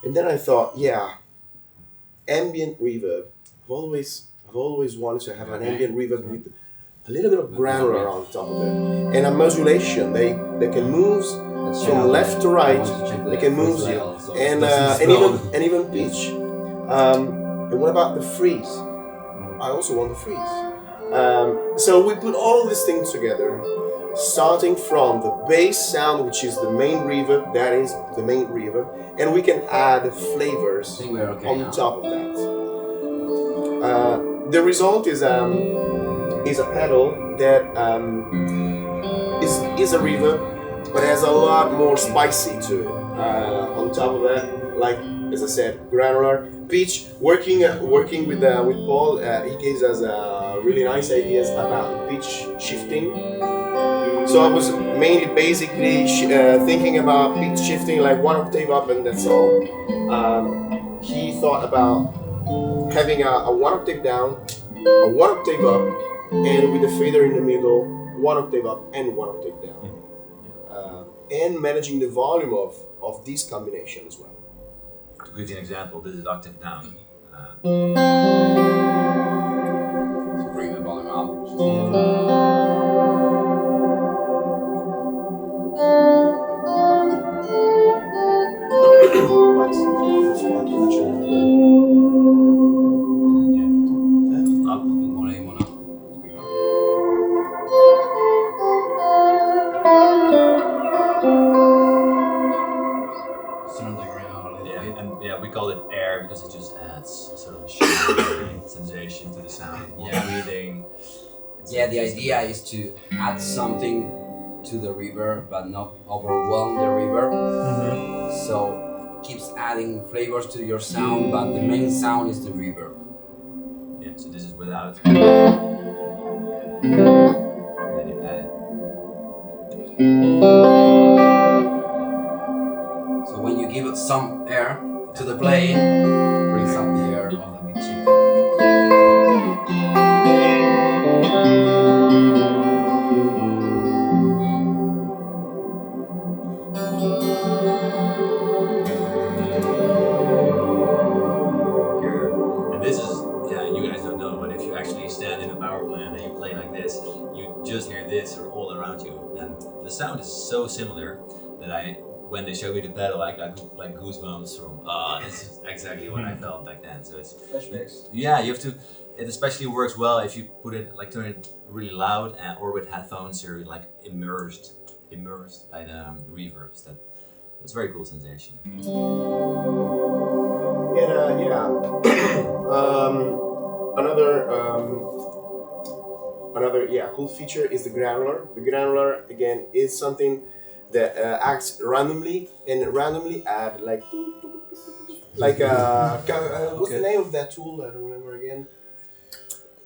And then I thought, yeah, ambient reverb. I've always wanted to have an ambient reverb with a little bit of granular on top of it, and a modulation. They can move from left to right. They can move you, and even pitch. And what about the freeze? I also want the freeze. So we put all these things together, starting from the bass sound, which is the main reverb. That is the main reverb, and we can add flavors on top of that. The result is a pedal that is a reverb, but has a lot more spicy to it. On top of that, like as I said, granular pitch. Working with Paul, he gave us really nice ideas about the pitch shifting. So I was mainly basically thinking about pitch shifting, like one octave up, and that's all. He thought about having a one octave down, a one octave up, and with a fader in the middle, one octave up and one octave down, and managing the volume of this combination as well. To give you an example, this is octave down. So bring the volume up. We call it air because it just adds sort of a shimmery sensation to the sound. Breathing. Yeah, the idea is to add something to the reverb, but not overwhelm the reverb. So it keeps adding flavors to your sound, but the main sound is the reverb. Yeah, so this is without. And then you add it. So when you give it some air to the play, brings up the air of the pitch shifting. And this is, you guys don't know, but if you actually stand in a power plant and you play like this, you just hear this or all around you. And the sound is so similar that when they showed me the pedal, I got like goosebumps from, this is exactly what I felt back then. So it's flashbacks. Yeah, you have to. It especially works well if you put it like turn it really loud or with headphones. You're like immersed by the reverbs. That's a very cool sensation. Another cool feature is the granular. The granular again is something that acts randomly and randomly add like what's the name of that tool? I don't remember again.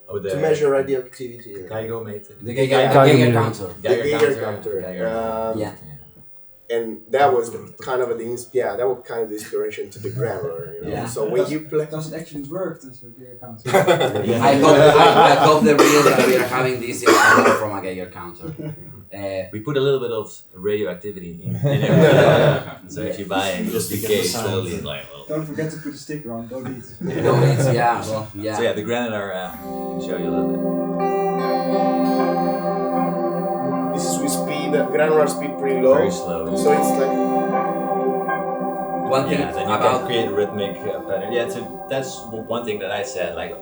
To measure radioactivity. Geiger meter. The Geiger counter. The Geiger counter. And that was kind of the inspiration to the granular. So when you play, does it actually work? Does the Geiger counter? I hope the readers that we are having this from a Geiger counter. We put a little bit of radioactivity in everything. So if you buy it, just decay slowly. Don't forget to put a sticker on. Don't eat. So the granular can show you a little bit. This is with speed, granular speed pretty low. Very slow. So it's like one thing then you can create a rhythmic pattern. Yeah, so that's one thing that I said. Like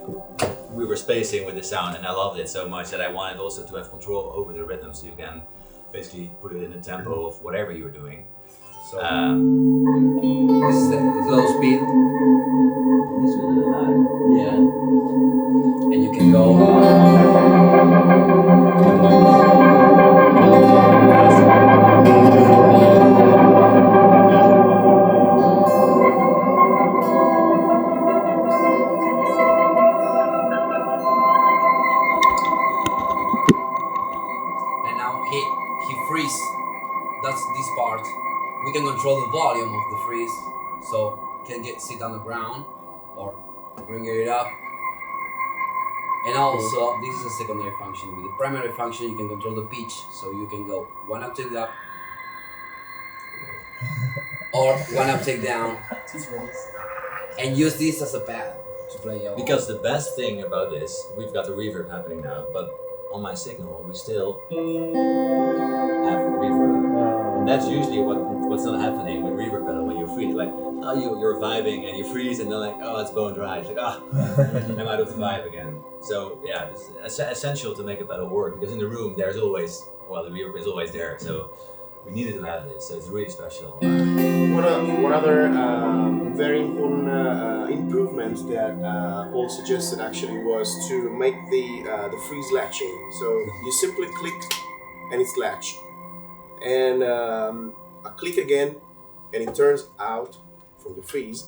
we were spacing with the sound, and I loved it so much that I wanted also to have control over the rhythm, so you can basically put it in the tempo of whatever you're doing. So this is the low speed. This is a little louder. Yeah, and you can go. That's this part. We can control the volume of the freeze, so can sit on the ground or bring it up. And also, this is a secondary function. With the primary function, you can control the pitch, so you can go one octave up or one up, take down, and use this as a pad to play your. Because the best thing about this, we've got the reverb happening now, but on my signal we still have reverb, and that's usually what's not happening with reverb pedal when you freeze. Like, oh, you're vibing and you freeze, and then like, oh, it's bone dry. It's like, I'm out of the vibe again. So yeah, it's essential to make a pedal work, because in the room there's always, well, the reverb is always there. So we needed to have this, so it's really special. One other very important improvement that Paul suggested actually was to make the freeze latching. So you simply click and it's latch, and I click again and it turns out from the freeze.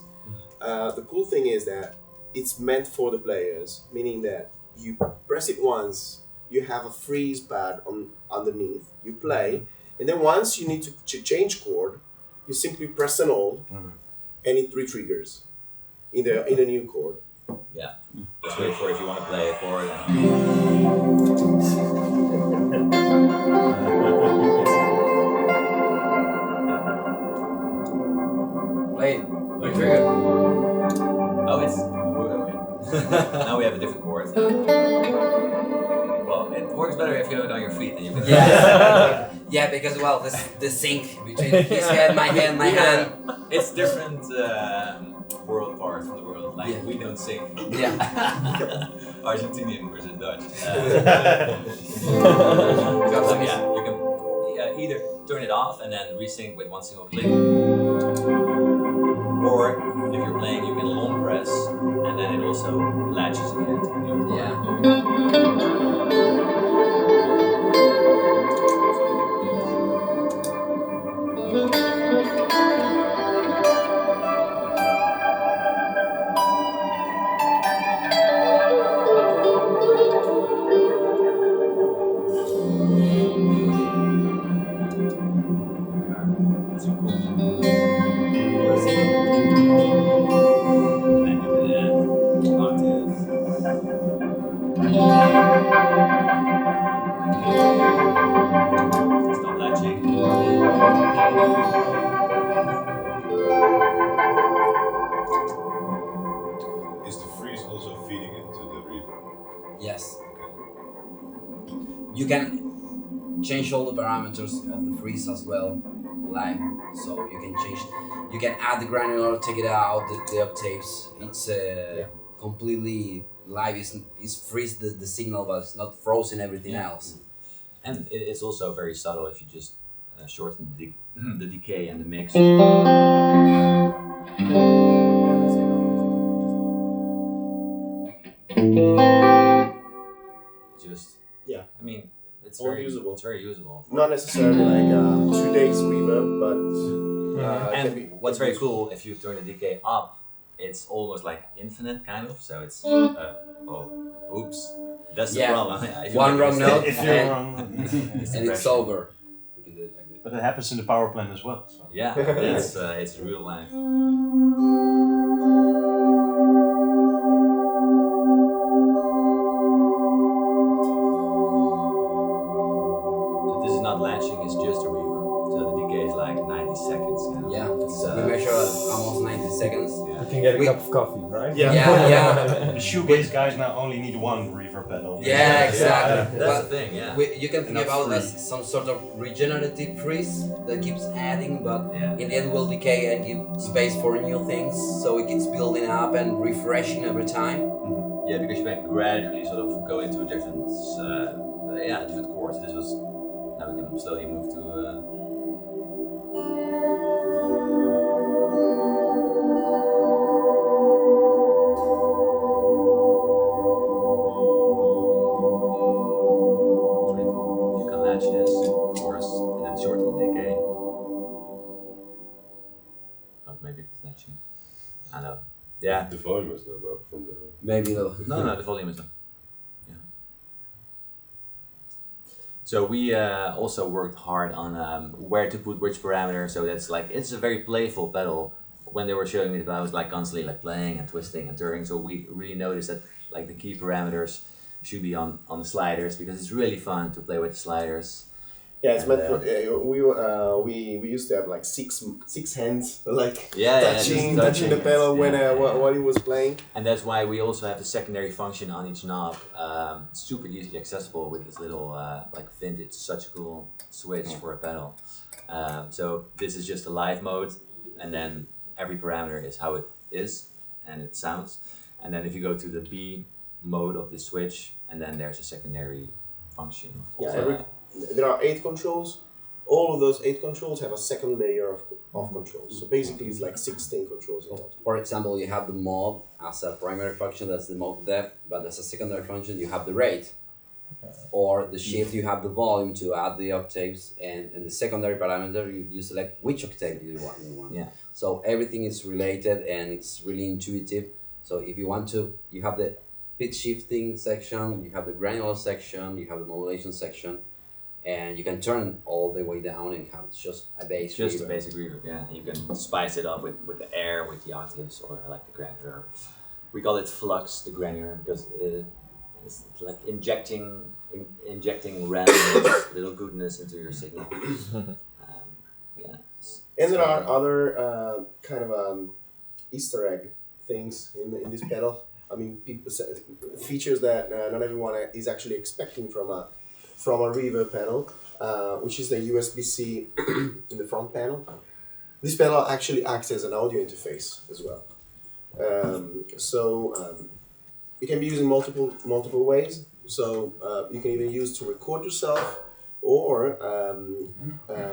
The cool thing is that it's meant for the players, meaning that you press it once, you have a freeze pad underneath, you play, and then once you need to change chord, you simply press an hold, and it re-triggers in a new chord. Yeah, just wait for if you want to play a chord. Play it. Re-trigger. Oh, it's now we have a different chord. Well, it works better if you have it on your feet, then you can. Yeah. Yeah, because well, the sync between his head, my hand. It's different world parts from the world. Like we don't sing. Yeah. Argentinian versus Dutch. Yeah, you can either turn it off and then resync with one single click, or if you're playing, you can long press and then it also latches again to the new chord. Yeah. Stop latching. Is the freeze also feeding into the reverb? Yes. You can change all the parameters of the freeze as well, live. So you can change. You can add the granular, take it out, the octaves. It's completely live. It's freeze the signal, but it's not frozen everything else. And it's also very subtle if you just shorten the decay and the mix. Just I mean, it's All very usable. It's very usable. Not necessarily like 2 days reverb, but And what's very cool, if you turn the decay up, it's almost like infinite kind of. So it's oops, that's the problem. If you One make a wrong mistake- note If you're and, wrong, and it's over. We can do it like this. but it happens in the power plant as well. So. Yeah, it's real life. So this is not latching; it's just a reverb. So the decay is like 90 seconds. Kind of. Yeah, It's, we measure almost 90 seconds. yeah. You can get a cup of coffee, right? Yeah. The shoegaze guys now only need one reverb pedal. Yeah, exactly. That's But the thing. Yeah. you can think Not about it free. as some sort of regenerative freeze that keeps adding, but Yeah. in the end will decay and give space for new things, so it keeps building up and refreshing every time. Yeah, because you can gradually sort of go into different, different chords. This was now we can slowly move to. It's really cool. You can latch this, of course, and then shorten the decay. Oh, maybe it's latching. I know. Yeah. The volume is not up from the. Maybe though. No, the volume is on. Yeah. So we also worked hard on where to put which parameter. So that's like it's a very playful pedal. When they were showing me that, I was like constantly like playing and twisting and turning. So we really noticed that like the key parameters should be on the sliders, because it's really fun to play with the sliders. Yeah, it's And, meant for we used to have like six hands like touching the pedal when while he was playing. And that's why we also have the secondary function on each knob, super easily accessible with this little like vintage, such a cool switch for a pedal. So this is just a live mode, and then every parameter is how it is and it sounds. And then if you go to the B mode of the switch, and then there's a secondary function. Yeah, there are 8 controls. All of those 8 controls have a second layer of controls. So basically, it's like 16 controls in total. For example, you have the mode as a primary function, that's the mode depth, but as a secondary function, you have the rate. Or the shift, you have the volume to add the octaves, and the secondary parameter, you select which octave you want. Yeah. So everything is related and it's really intuitive. So if you want to, you have the pitch shifting section, you have the granular section, you have the modulation section, and you can turn all the way down and have just a bass Just reverb. a basic reverb, yeah. You can spice it up with the air, with the octaves, or like the granular. We call it flux, the granular, because it's like injecting random little goodness into your signal. Yeah. And there are other kind of Easter egg things in this pedal. I mean, features that not everyone is actually expecting from a reverb pedal, which is the USB-C in the front panel. This pedal actually acts as an audio interface as well. It can be used in multiple ways. So you can even use to record yourself, or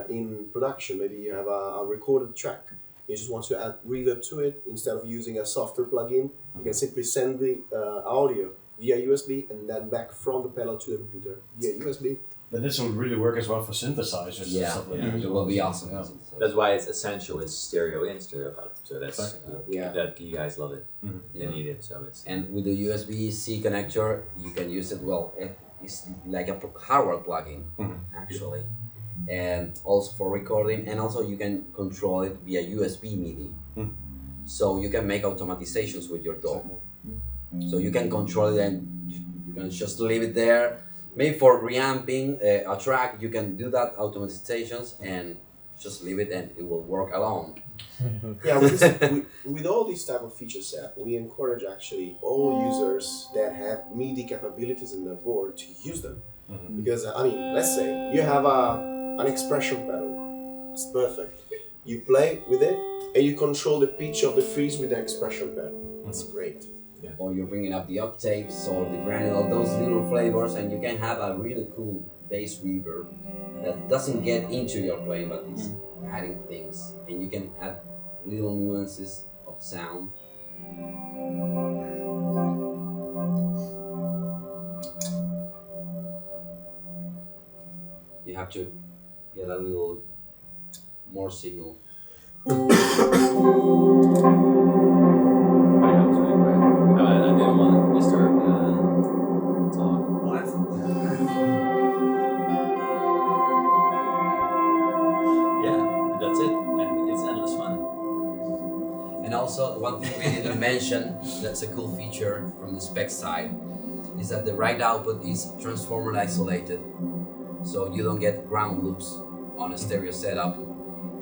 in production, maybe you have a recorded track. You just want to add reverb to it. Instead of using a software plugin, you can simply send the audio via USB and then back from the pedal to the computer via USB. But this would really work as well for synthesizers and Yeah, stuff like that. it will be awesome. Yeah. That's why it's essential. It's stereo in, stereo out. So that's Yeah. that you guys love it. You need it. So it's And with the USB-C connector, you can use it well. It's like a hardware plugin, actually. And also for recording, and also you can control it via USB MIDI. So you can make automatizations with your DAW. So you can control it and you can just leave it there. Maybe for reamping a track, you can do that automatizations and just leave it and it will work alone. Yeah, with all these type of feature set, we encourage actually all users that have MIDI capabilities in their board to use them. Because I mean, let's say you have an expression pedal. It's perfect. You play with it and you control the pitch of the freeze with the expression pedal. It's great. Or you're bringing up the octaves or the granular, those little flavors, and you can have a really cool bass reverb that doesn't get into your playing, but is adding things, and you can add little nuances of sound. You have to get a little more signal. I was really quiet. I didn't want to disturb talk. What? Yeah, and that's it. And it's endless fun. And also, one thing we didn't mention that's a cool feature from the spec side is that the right output is transformer isolated, so you don't get ground loops on a stereo setup.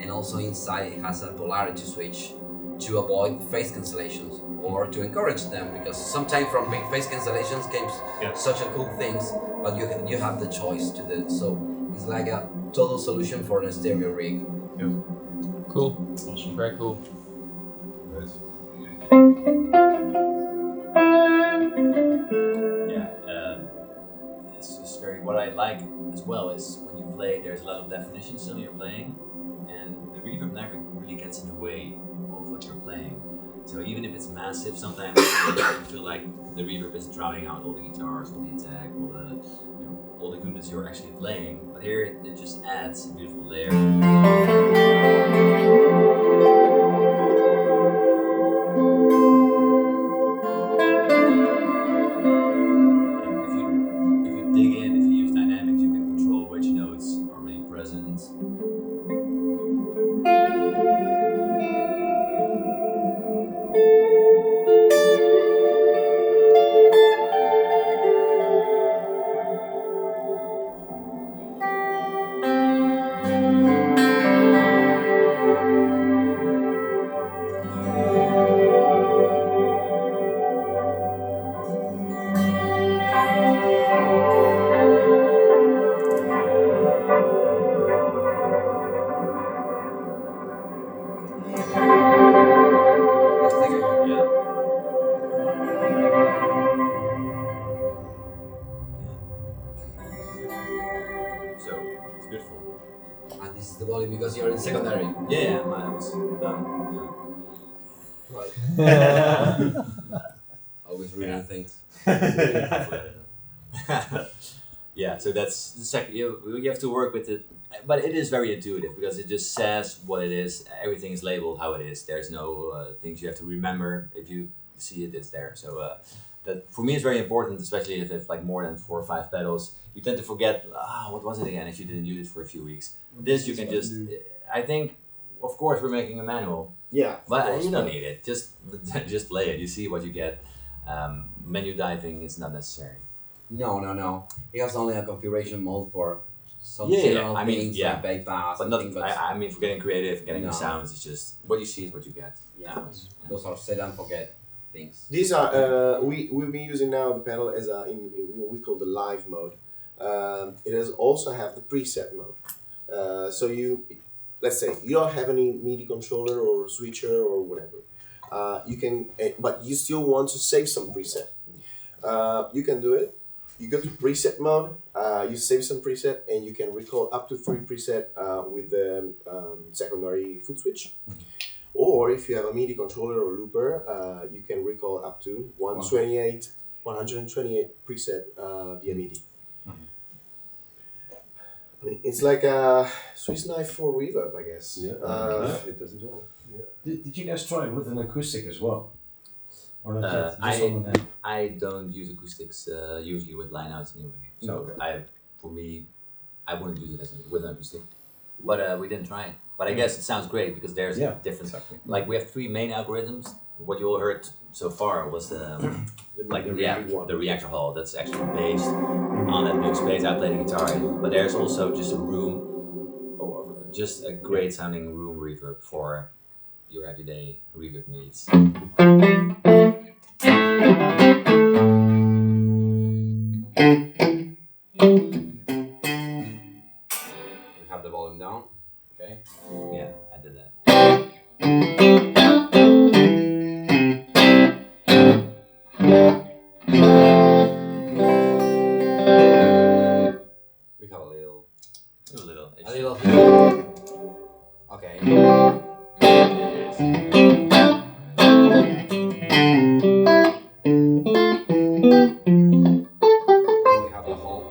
And also inside it has a polarity switch to avoid phase cancellations or to encourage them, because sometimes from big phase cancellations came such a cool things, but you have the choice to do it. So it's like a total solution for the stereo rig. Cool. Awesome. Very cool. Nice. Yeah, it's very. What I like as well is when you play, there's a lot of definition still you're playing, and the reverb never really gets in the way of what you're playing. So even if it's massive, sometimes you feel like the reverb is drowning out all the guitars, all the attack, all the goodness you're actually playing. But here it just adds a beautiful layer. And if you dig in, if you use dynamics, you can control which notes are really present. Always reading things. Yeah, so that's the second. You have to work with it, but it is very intuitive because it just says what it is. Everything is labeled how it is. There's no things you have to remember. If you see it, it's there. So that for me is very important, especially if it's like more than 4 or 5 pedals. You tend to forget what was it again if you didn't use it for a few weeks. This you can just. I think, of course, we're making a manual. Yeah, But you don't need it. Just play it. You see what you get. Menu diving is not necessary. No. It has only a configuration mode for some Yeah, general I mean, things yeah. like bypass. But and not. things, but I mean, for getting creative, getting No. the sounds, it's just what you see is what you get. yeah, those are set and forget things. These are we've been using now the pedal as in what we call the live mode. It has also have the preset mode. So let's say you don't have any MIDI controller or switcher or whatever. You can, but you still want to save some preset. You can do it. You go to preset mode. You save some preset, and you can record up to 3 preset with the secondary foot switch. Or if you have a MIDI controller or looper, you can recall up to 128 preset via MIDI. I mean, it's like a Swiss knife for reverb, I guess. Yeah, it does it all. Yeah. Did you guys try it with an acoustic as well? Or not yet? Just I- on the neck? I don't use acoustics usually with lineouts anyway. So for me, I wouldn't use it with an acoustic. But we didn't try it. But I guess it sounds great because there's different. Exactly. Like we have 3 main algorithms. What you all heard so far was the reactor hall. That's actually based on that big space I played the guitar in. But there's also just a room, or just a great sounding room reverb for your everyday reverb needs. We have the volume down. Okay. Yeah, I did that. We have a little. A A little. little. Okay. We have the whole.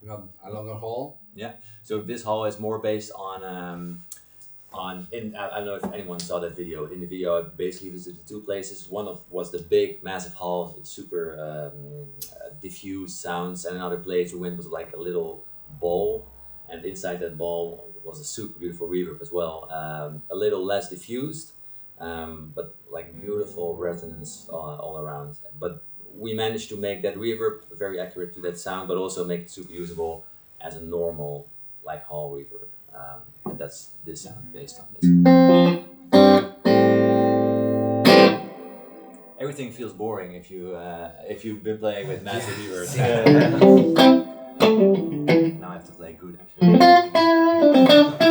We have a longer hole. So this hall is more based on I don't know if anyone saw that video. In the video, I basically visited 2 places. One was the big, massive hall, super diffuse sounds, and another place we went was like a little bowl, and inside that bowl was a super beautiful reverb as well. A little less diffused, but like beautiful resonance all around. But we managed to make that reverb very accurate to that sound, but also make it super usable as a normal like hall reverb. And that's this sound based on this. Everything feels boring if you've been playing with massive reverb. Now I have to play good actually.